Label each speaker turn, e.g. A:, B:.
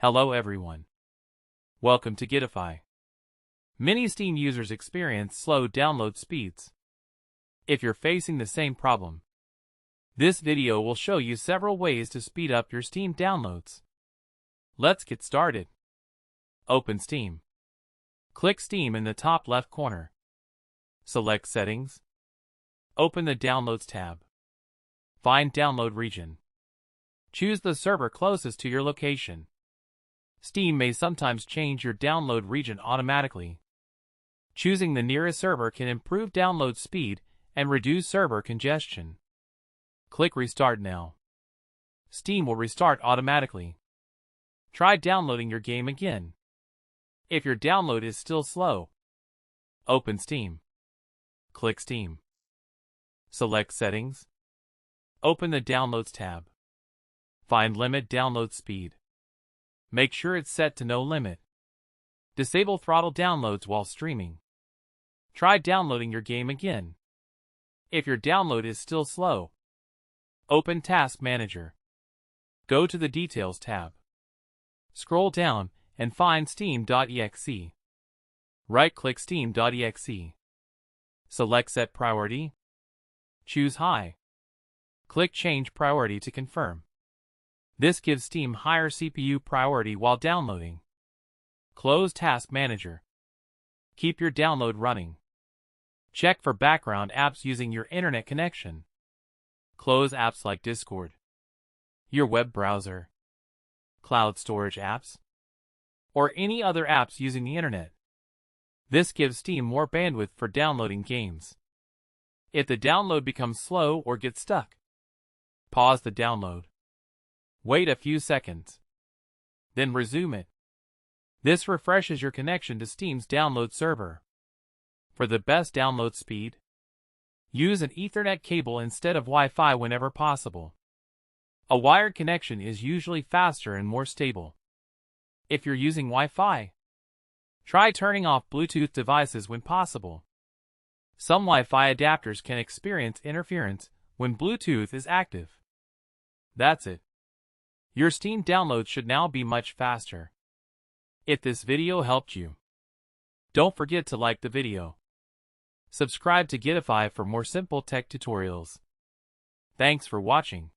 A: Hello everyone. Welcome to Guidify. Many Steam users experience slow download speeds. If you're facing the same problem, this video will show you several ways to speed up your Steam downloads. Let's get started. Open Steam. Click Steam in the top left corner. Select Settings. Open the Downloads tab. Find Download Region. Choose the server closest to your location. Steam may sometimes change your download region automatically. Choosing the nearest server can improve download speed and reduce server congestion. Click Restart now. Steam will restart automatically. Try downloading your game again. If your download is still slow, open Steam. Click Steam. Select Settings. Open the Downloads tab. Find Limit Download Speed. Make sure it's set to No Limit. Disable throttle downloads while streaming. Try downloading your game again. If your download is still slow, open Task Manager. Go to the Details tab. Scroll down and find Steam.exe. Right-click Steam.exe. Select Set Priority. Choose High. Click Change Priority to confirm. This gives Steam higher CPU priority while downloading. Close Task Manager. Keep your download running. Check for background apps using your internet connection. Close apps like Discord, your web browser, cloud storage apps, or any other apps using the internet. This gives Steam more bandwidth for downloading games. If the download becomes slow or gets stuck, pause the download. Wait a few seconds. Then resume it. This refreshes your connection to Steam's download server. For the best download speed, use an Ethernet cable instead of Wi-Fi whenever possible. A wired connection is usually faster and more stable. If you're using Wi-Fi, try turning off Bluetooth devices when possible. Some Wi-Fi adapters can experience interference when Bluetooth is active. That's it. Your Steam download should now be much faster. If this video helped you, don't forget to like the video. Subscribe to Guidify for more simple tech tutorials. Thanks for watching.